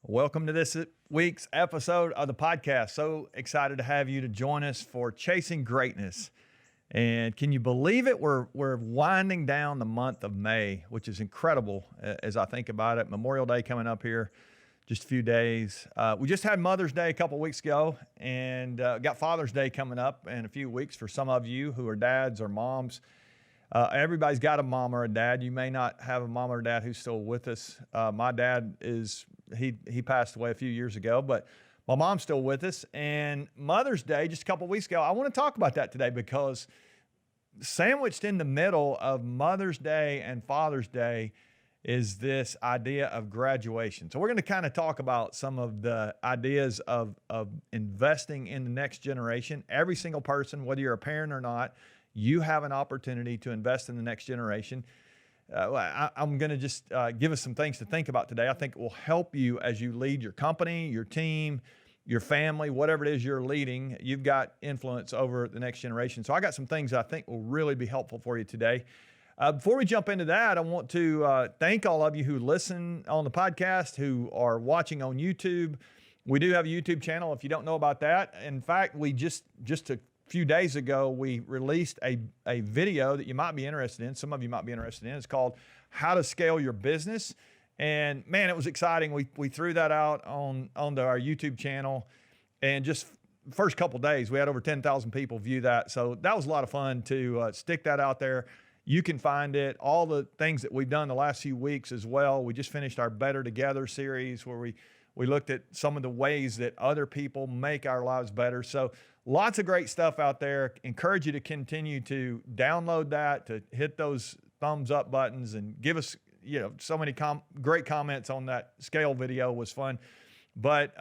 Welcome to this week's episode of the podcast. So excited to have you to join us for Chasing Greatness. And can you believe it? We're winding down the month of May, which is incredible as I think about it. Memorial Day coming up here, just a few days. We just had Mother's Day a couple weeks ago, and got Father's Day coming up in a few weeks for some of you who are dads or moms. Everybody's got a mom or a dad. You may not have a mom or a dad who's still with us. My dad he passed away a few years ago, but my mom's still with us. And Mother's Day, just a couple weeks ago, I want to talk about that today because sandwiched in the middle of Mother's Day and Father's Day is this idea of graduation. So we're going to kind of talk about some of the ideas of investing in the next generation. Every single person, whether you're a parent or not, you have an opportunity to invest in the next generation. I'm going to just give us some things to think about today. I think it will help you as you lead your company, your team, your family, whatever it is you're leading. You've got influence over the next generation. So I got some things that I think will really be helpful for you today. Before we jump into that, I want to thank all of you who listen on the podcast, who are watching on YouTube. We do have a YouTube channel if you don't know about that. In fact, we just a few days ago, we released a video that you might be interested in. Some of you might be interested in. It's called How to Scale Your Business. And man, it was exciting. We threw that out onto our YouTube channel, and just first couple of days, we had over 10,000 people view that. So that was a lot of fun to stick that out there. You can find it, all the things that we've done the last few weeks as well. We just finished our Better Together series where we looked at some of the ways that other people make our lives better. So lots of great stuff out there. Encourage you to continue to download that, to hit those thumbs up buttons and give us, so many great comments on that scale video was fun. But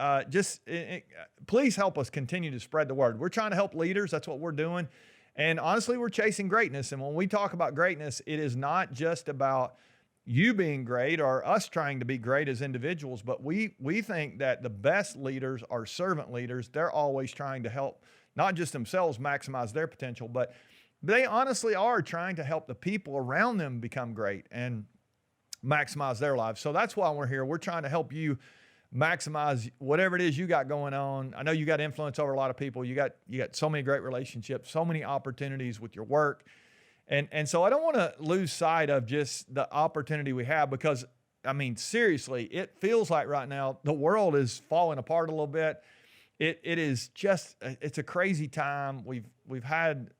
please help us continue to spread the word. We're trying to help leaders. That's what we're doing. And honestly, we're chasing greatness. And when we talk about greatness, it is not just about you being great or us trying to be great as individuals, but we think that the best leaders are servant leaders. They're always trying to help not just themselves maximize their potential, but they honestly are trying to help the people around them become great and maximize their lives. So that's why we're here. We're trying to help you maximize whatever it is you got going on. I know you got influence over a lot of people. You got so many great relationships, so many opportunities with your work. And so I don't want to lose sight of just the opportunity we have because, I mean, seriously, it feels like right now the world is falling apart a little bit. It is just, it's a crazy time. We've had,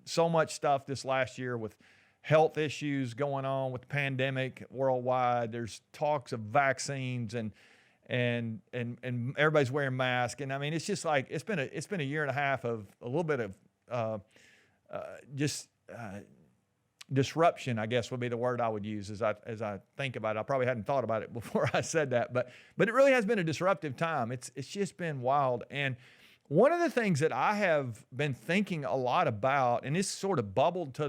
so much stuff this last year with health issues going on with the pandemic worldwide. There's talks of vaccines and everybody's wearing masks. And I mean, it's just like, it's been a year and a half of a little bit of disruption, I guess would be the word I would use as I think about it. I probably hadn't thought about it before I said that, but it really has been a disruptive time. It's just been wild. And one of the things that I have been thinking a lot about, and this sort of bubbled to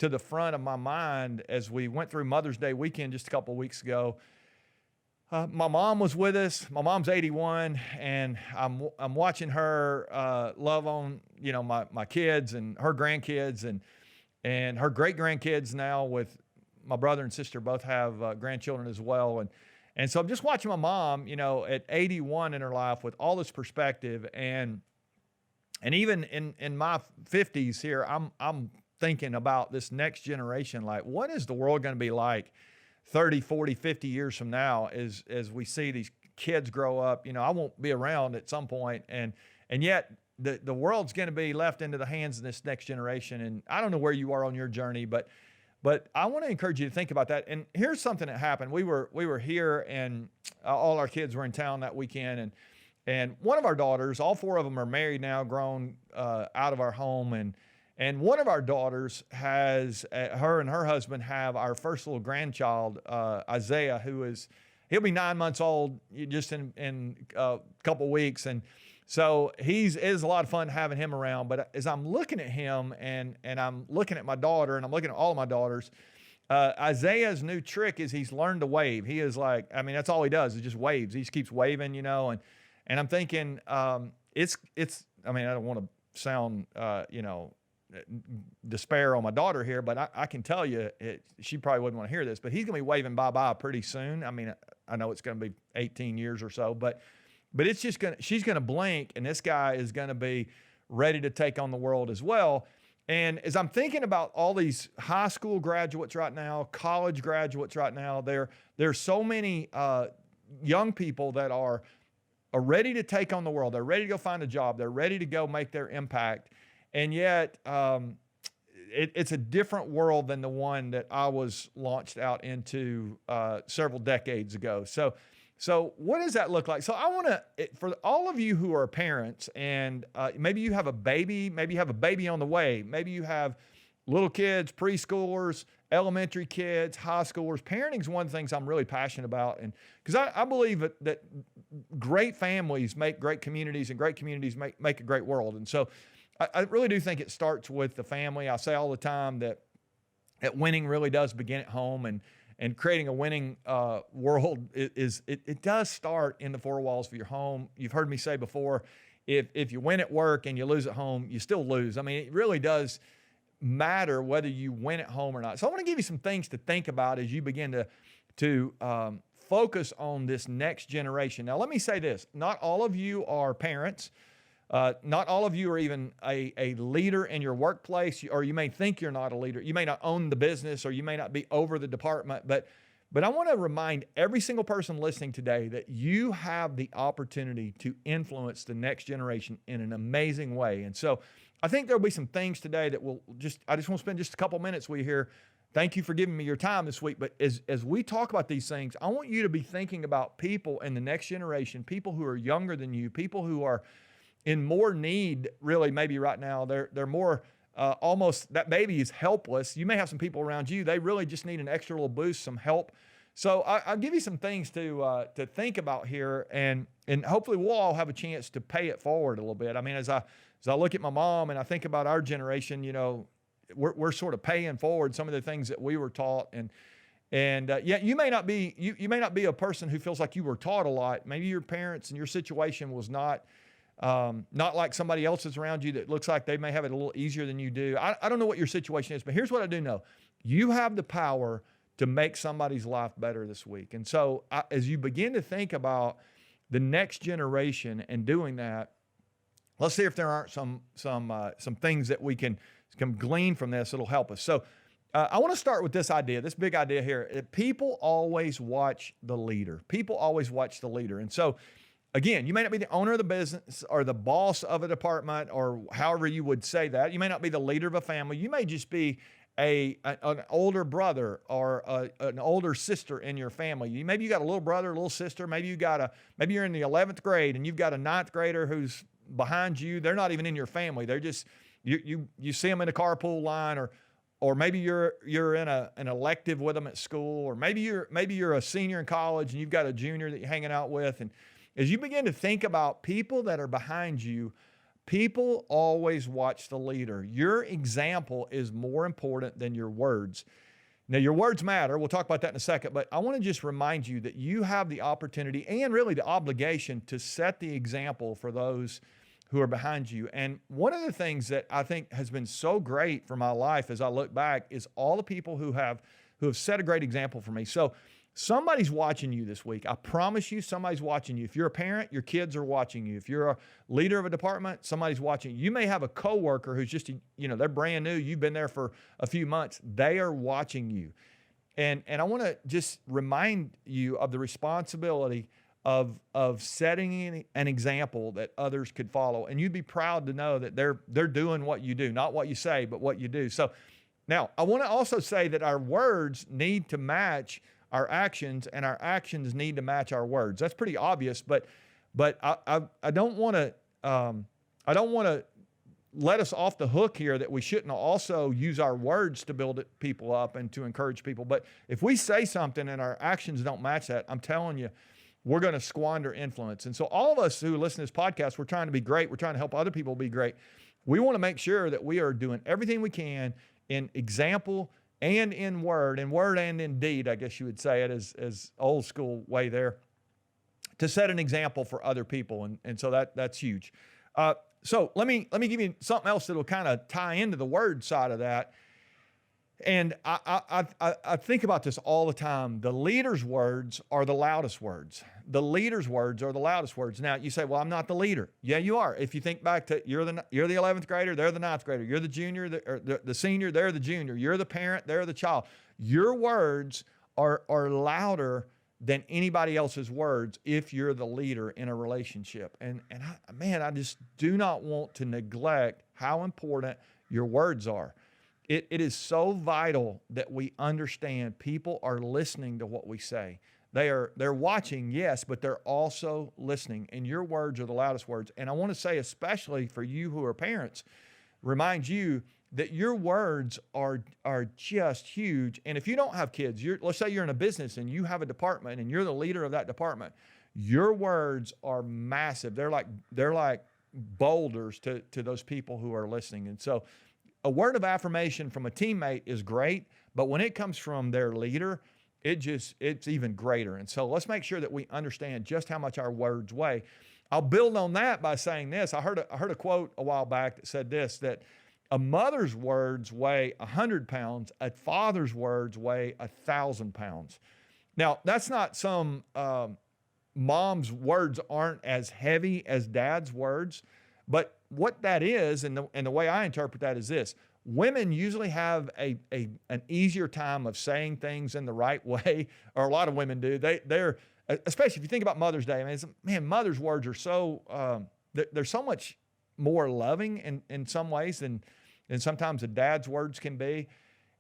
the front of my mind as we went through Mother's Day weekend just a couple of weeks ago. My mom was with us. My mom's 81, and I'm watching her love on my kids and her grandkids and her great grandkids now. With my brother and sister both have grandchildren as well, and so I'm just watching my mom, at 81 in her life with all this perspective, and even in my 50s here, I'm thinking about this next generation. Like, what is the world going to be like 30, 40, 50 years from now as we see these kids grow up? I won't be around at some point, and yet the world's going to be left into the hands of this next generation. And I don't know where you are on your journey, but I want to encourage you to think about that. And here's something that happened. We were here, and all our kids were in town that weekend, and one of our daughters, all four of them are married now, grown out of our home, and one of our daughters has, her and her husband have our first little grandchild, Isaiah, he'll be 9 months old just in a couple weeks. And so it is a lot of fun having him around. But as I'm looking at him and I'm looking at my daughter and I'm looking at all of my daughters, Isaiah's new trick is he's learned to wave. He is like, I mean, that's all he does is just waves. He just keeps waving, and I'm thinking, I mean, I don't want to sound, despair on my daughter here, but I can tell you, she probably wouldn't want to hear this, but he's going to be waving bye-bye pretty soon. I mean, I know it's going to be 18 years or so, but it's just she's going to blink, and this guy is going to be ready to take on the world as well. And as I'm thinking about all these high school graduates right now, college graduates right now, there's so many young people that are ready to take on the world. They're ready to go find a job. They're ready to go make their impact. And yet it's a different world than the one that I was launched out into several decades ago. So what does that look like? So I want to, for all of you who are parents, and maybe you have a baby, maybe you have a baby on the way, maybe you have little kids, preschoolers, elementary kids, high schoolers. Parenting is one of the things I'm really passionate about, and because I believe that great families make great communities, and great communities make a great world. And so I really do think it starts with the family. I say all the time that winning really does begin at home, and creating a winning world it does start in the four walls of your home. You've heard me say before, if you win at work and you lose at home, you still lose. I mean, it really does matter whether you win at home or not. So I want to give you some things to think about as you begin to focus on this next generation. Now, let me say this. Not all of you are parents. Not all of you are even a leader in your workplace, or you may think you're not a leader. You may not own the business, or you may not be over the department, but I want to remind every single person listening today that you have the opportunity to influence the next generation in an amazing way. And so I think there'll be some things today that I just want to spend just a couple minutes with you here. Thank you for giving me your time this week. But as we talk about these things, I want you to be thinking about people in the next generation, people who are younger than you, people who are in more need, really, maybe right now. They're more almost, that baby is helpless. You may have some people around you, they really just need an extra little boost, some help. So I'll give you some things to think about here, and hopefully we'll all have a chance to pay it forward a little bit. I mean, as I look at my mom and I think about our generation, you know, we're sort of paying forward some of the things that we were taught, and yeah, you may not be a person who feels like you were taught a lot. Maybe your parents and your situation was not like somebody else's around you that looks like they may have it a little easier than you do. I don't know what your situation is, but here's what I do know. You have the power to make somebody's life better this week. And so as you begin to think about the next generation and doing that, let's see if there aren't some things that we can glean from this that'll help us. So I want to start with this idea, this big idea here. People always watch the leader. People always watch the leader. And so again, you may not be the owner of the business or the boss of a department, or however you would say that. You may not be the leader of a family. You may just be an older brother or an older sister in your family. Maybe you got a little brother, a little sister. Maybe you're in the 11th grade and you've got a 9th grader who's behind you. They're not even in your family. They're just, you see them in a carpool line, or maybe you're in an elective with them at school, or maybe you're a senior in college and you've got a junior that you're hanging out with. And as you begin to think about people that are behind you, people always watch the leader. Your example is more important than your words. Now, your words matter. We'll talk about that in a second, but I want to just remind you that you have the opportunity and really the obligation to set the example for those who are behind you. And one of the things that I think has been so great for my life as I look back is all the people who have set a great example for me. So somebody's watching you this week. I promise you, somebody's watching you. If you're a parent, your kids are watching you. If you're a leader of a department, somebody's watching you. You may have a coworker who's just, they're brand new. You've been there for a few months. They are watching you. And I want to just remind you of the responsibility of setting an example that others could follow. And you'd be proud to know that they're doing what you do, not what you say, but what you do. So now I want to also say that our words need to match our actions, and our actions need to match our words. That's pretty obvious, but I don't want to let us off the hook here that we shouldn't also use our words to build people up and to encourage people. But if we say something and our actions don't match that, I'm telling you, we're going to squander influence. And so all of us who listen to this podcast, we're trying to be great. We're trying to help other people be great. We want to make sure that we are doing everything we can in example and in word and in deed, I guess you would say it as old school way there, to set an example for other people. And so that's huge. So let me give you something else that'll kind of tie into the word side of that. And I think about this all the time. The leader's words are the loudest words. The leader's words are the loudest words. Now you say, well, I'm not the leader. Yeah, you are. If you think back to you're the 11th grader, they're the 9th grader. You're the junior, the senior, they're the junior. You're the parent, they're the child. Your words are louder than anybody else's words if you're the leader in a relationship. And I just do not want to neglect how important your words are. It is so vital that we understand people are listening to what we say. They're watching, yes, but they're also listening. And your words are the loudest words. And I want to say, especially for you who are parents, remind you that your words are just huge. And if you don't have kids, let's say you're in a business and you have a department and you're the leader of that department, your words are massive. They're like boulders to those people who are listening. And so a word of affirmation from a teammate is great, but when it comes from their leader, it's even greater. And so let's make sure that we understand just how much our words weigh. I'll build on that by saying this. I heard a quote a while back that said this, that a mother's words weigh 100 pounds, a father's words weigh 1,000 pounds. Now, that's not some mom's words aren't as heavy as dad's words, but what that is, and the way I interpret that is this: women usually have an easier time of saying things in the right way, or a lot of women do. They're especially if you think about Mother's Day. I mean, mother's words are so they're so much more loving in some ways than sometimes a dad's words can be.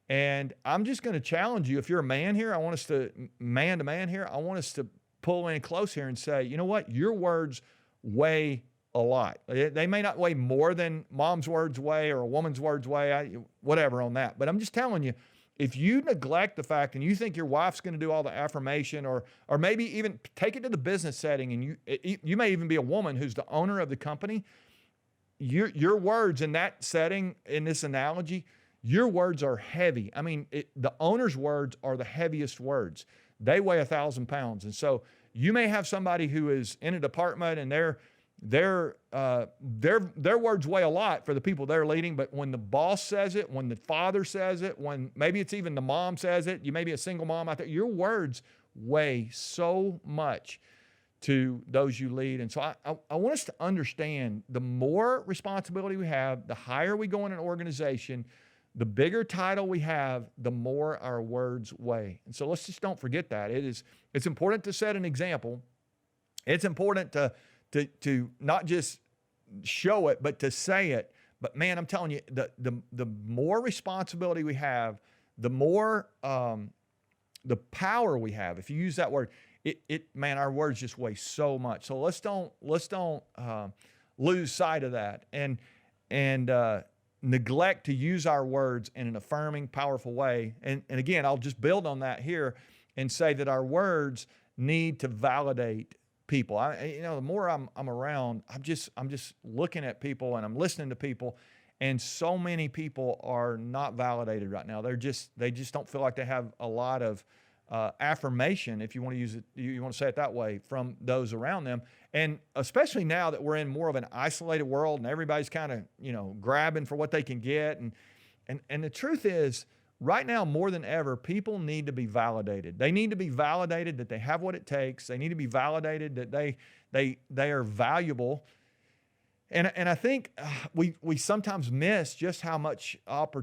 And I'm just going to challenge you. If you're a man here, I want us to man here. I want us to pull in close here and say, you know what? Your words weigh a lot. They may not weigh more than mom's words weigh or a woman's words weigh, whatever on that. But I'm just telling you, if you neglect the fact and you think your wife's going to do all the affirmation, or maybe even take it to the business setting, and you may even be a woman who's the owner of the company, your words in that setting, in this analogy, your words are heavy. I mean, the owner's words are the heaviest words. They weigh 1,000 pounds. And so you may have somebody who is in a department and their words weigh a lot for the people they're leading, but when the boss says it, when the father says it, when maybe it's even the mom says it, you may be a single mom out there, your words weigh so much to those you lead. And so I want us to understand, the more responsibility we have, the higher we go in an organization, the bigger title we have, the more our words weigh. And so let's just don't forget that. It's important to set an example. It's important to not just show it, but to say it. But man, I'm telling you, the more responsibility we have, the more the power we have. If you use that word, man, our words just weigh so much. So let's don't lose sight of that and neglect to use our words in an affirming, powerful way. And again, I'll just build on that here and say that our words need to validate people. The more I'm around, I'm just looking at people and I'm listening to people, and so many people are not validated right now. They just don't feel like they have a lot of affirmation, if you want to use it, you want to say it that way, from those around them. And especially now that we're in more of an isolated world and everybody's kind of, grabbing for what they can get. And the truth is, right now more than ever, people need to be validated. They need to be validated that they have what it takes. They need to be validated that they are valuable. And I think we sometimes miss just how much of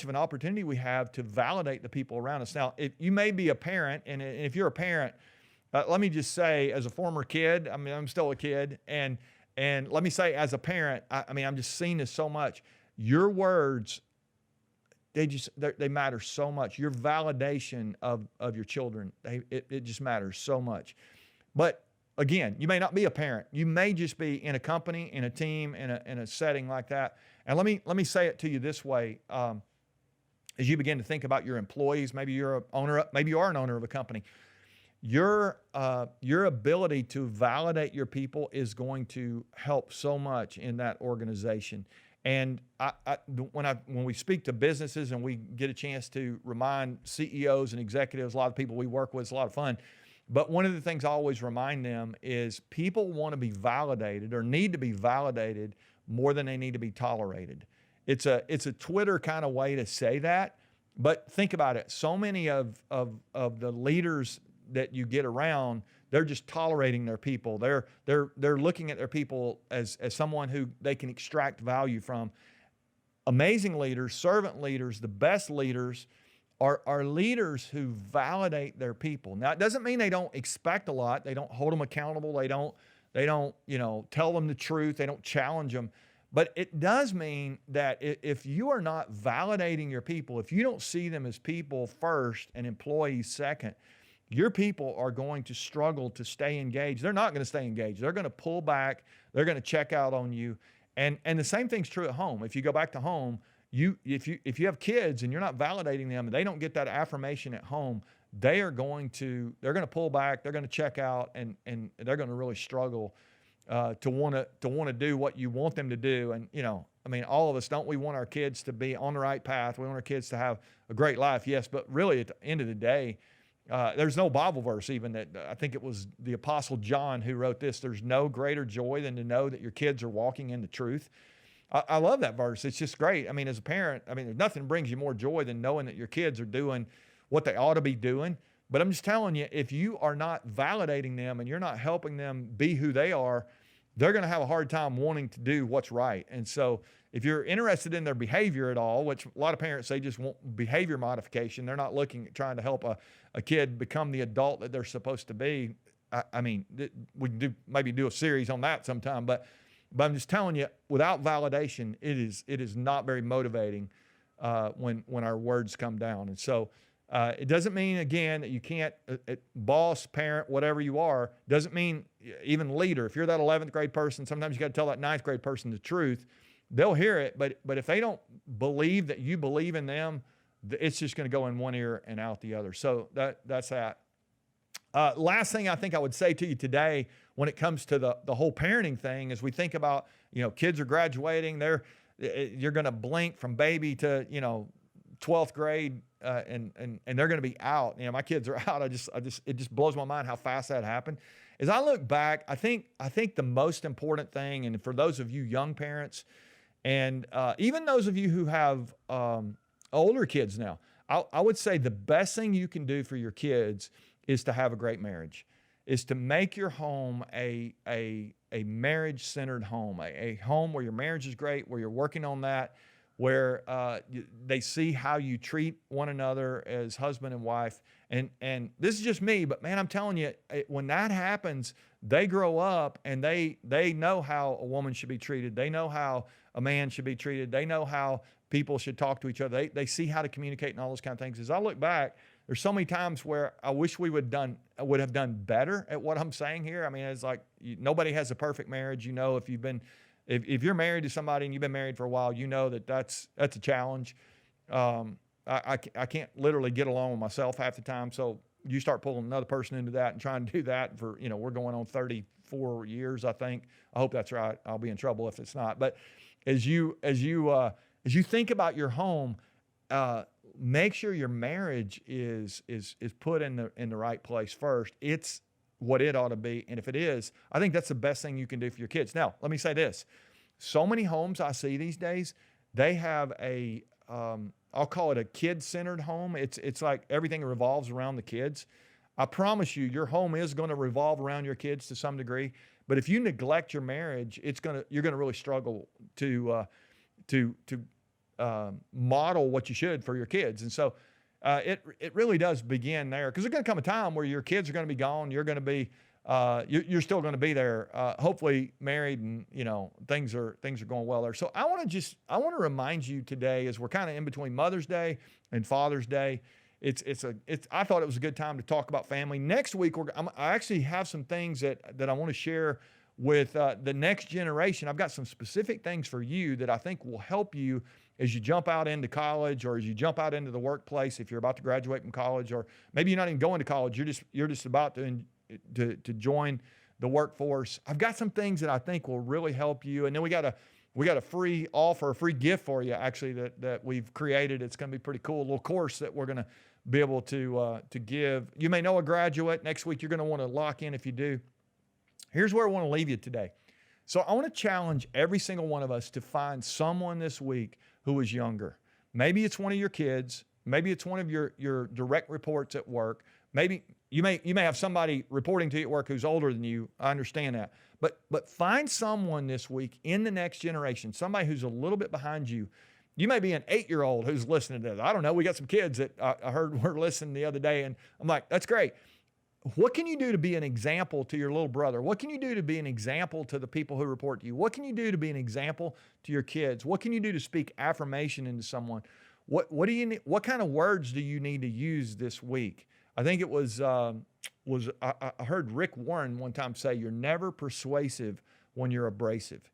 an opportunity we have to validate the people around us. Now, if you may be a parent, and if you're a parent, let me just say, as a former kid, I'm still a kid, and let me say, as a parent, I'm just seeing this so much. Your words, they matter so much. Your validation of your children, it just matters so much. But again, you may not be a parent. You may just be in a company, in a team, in a setting like that. And let me say it to you this way: as you begin to think about your employees, maybe you're maybe you are an owner of a company. Your ability to validate your people is going to help so much in that organization. And when we speak to businesses and we get a chance to remind CEOs and executives, a lot of people we work with, it's a lot of fun. But one of the things I always remind them is people want to be validated, or need to be validated, more than they need to be tolerated. It's a Twitter kind of way to say that, but think about it. So many of the leaders that you get around, they're just tolerating their people. They're looking at their people as someone who they can extract value from. Amazing leaders, servant leaders, the best leaders are leaders who validate their people. Now, it doesn't mean they don't expect a lot. They don't hold them accountable. They don't tell them the truth. They don't challenge them. But it does mean that if you are not validating your people, if you don't see them as people first and employees second, your people are going to struggle to stay engaged. They're not going to stay engaged. They're going to pull back. They're going to check out on you. And the same thing's true at home. If you go back to home, if you have kids and you're not validating them and they don't get that affirmation at home, they're going to pull back. They're going to check out, and they're going to really struggle to want to do what you want them to do. And all of us, don't we want our kids to be on the right path? We want our kids to have a great life, yes. But really, at the end of the day, there's no Bible verse even that I think it was the Apostle John who wrote this. There's no greater joy than to know that your kids are walking in the truth. I love that verse. It's just great. As a parent, there's nothing that brings you more joy than knowing that your kids are doing what they ought to be doing. But I'm just telling you, if you are not validating them and you're not helping them be who they are, they're going to have a hard time wanting to do what's right. And so if you're interested in their behavior at all, which a lot of parents, they just want behavior modification. They're not looking at trying to help a kid become the adult that they're supposed to be. We can maybe do a series on that sometime, but I'm just telling you, without validation, it is not very motivating when our words come down. And so it doesn't mean, again, that you can't, boss, parent, whatever you are, doesn't mean even leader. If you're that 11th grade person, sometimes you got to tell that 9th grade person the truth. They'll hear it, but if they don't believe that you believe in them, it's just going to go in one ear and out the other. So that's that. Last thing I think I would say to you today when it comes to the whole parenting thing is we think about, kids are graduating. You're going to blink from baby to, 12th grade and they're going to be out. My kids are out. It just blows my mind how fast that happened. As I look back, I think the most important thing, and for those of you young parents, and even those of you who have older kids now, I would say the best thing you can do for your kids is to have a great marriage, is to make your home a marriage-centered home, a home where your marriage is great, where you're working on that, where they see how you treat one another as husband and wife. And this is just me, but man, I'm telling you, when that happens, they grow up and they know how a woman should be treated. They know how a man should be treated. They know how people should talk to each other. They see how to communicate and all those kind of things. As I look back, there's so many times where I wish we would have done better at what I'm saying here. It's like nobody has a perfect marriage. If you're married to somebody and you've been married for a while, that's a challenge. I can't literally get along with myself half the time. So you start pulling another person into that and trying to do that for, we're going on 34 years, I think. I hope that's right. I'll be in trouble if it's not. But as you think about your home, make sure your marriage is put in the right place first. It's what it ought to be. And if it is, I think that's the best thing you can do for your kids. Now, let me say this. So many homes I see these days, they have I'll call it a kid-centered home. It's like everything revolves around the kids. I promise you, your home is going to revolve around your kids to some degree. But if you neglect your marriage, you're going to really struggle to model what you should for your kids. And so it really does begin there, because there's going to come a time where your kids are going to be gone. You're going to be you're still going to be there, hopefully married, and things are going well there. So I want to remind you today, as we're kind of in between Mother's Day and Father's Day, I thought it was a good time to talk about family. Next week, I actually have some things that I want to share with the next generation. I've got some specific things for you that I think will help you as you jump out into college, or as you jump out into the workplace, if you're about to graduate from college, or maybe you're not even going to college, you're just about to join the workforce. I've got some things that I think will really help you. And then we got a free offer, a free gift for you, actually, that we've created. It's going to be pretty cool. A little course that we're going to be able to give. You may know a graduate. Next week, you're going to want to lock in if you do. Here's where I want to leave you today. So I want to challenge every single one of us to find someone this week who is younger. Maybe it's one of your kids. Maybe it's one of your direct reports at work. Maybe you may have somebody reporting to you at work who's older than you. I understand that. But find someone this week in the next generation, somebody who's a little bit behind you. You may be an 8-year-old who's listening to this. I don't know. We got some kids that I heard were listening the other day, and I'm like, that's great. What can you do to be an example to your little brother? What can you do to be an example to the people who report to you? What can you do to be an example to your kids? What can you do to speak affirmation into someone? What do you need? What kind of words do you need to use this week? I think it was I heard Rick Warren one time say, "You're never persuasive when you're abrasive."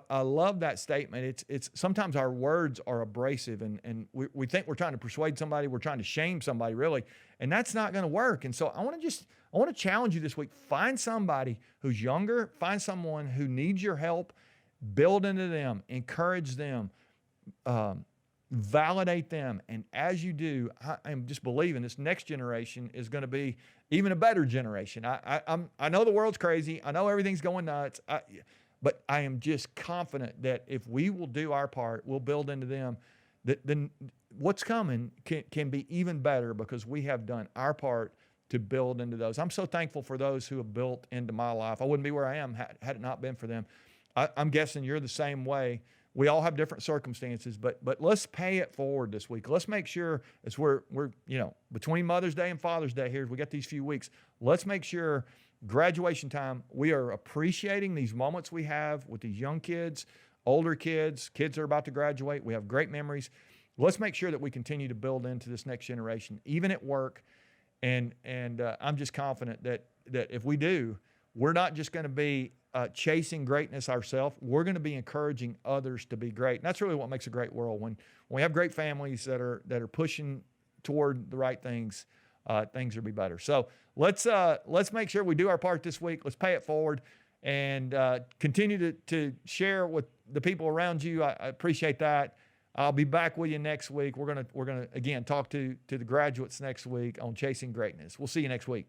I love that statement. It's sometimes our words are abrasive, and we think we're trying to persuade somebody, we're trying to shame somebody, really, and that's not going to work. And so I want to challenge you this week. Find somebody who's younger, find someone who needs your help, build into them, encourage them, validate them, and as you do, I'm just believing this next generation is going to be even a better generation. I know the world's crazy. I know everything's going nuts. But I am just confident that if we will do our part, we'll build into them, that then what's coming can be even better because we have done our part to build into those. I'm so thankful for those who have built into my life. I wouldn't be where I am had it not been for them. I'm guessing you're the same way. We all have different circumstances, but let's pay it forward this week. Let's make sure as we're between Mother's Day and Father's Day here, we got these few weeks. Let's make sure graduation time, we are appreciating these moments we have with these young kids, older kids that are about to graduate. We have great memories. Let's make sure that we continue to build into this next generation, even at work. And I'm just confident that if we do, we're not just going to be chasing greatness ourselves. We're going to be encouraging others to be great. And that's really what makes a great world. When we have great families that are pushing toward the right things, things will be better. So let's make sure we do our part this week. Let's pay it forward and continue to share with the people around you. I appreciate that. I'll be back with you next week. We're gonna again talk to the graduates next week on Chasing Greatness. We'll see you next week.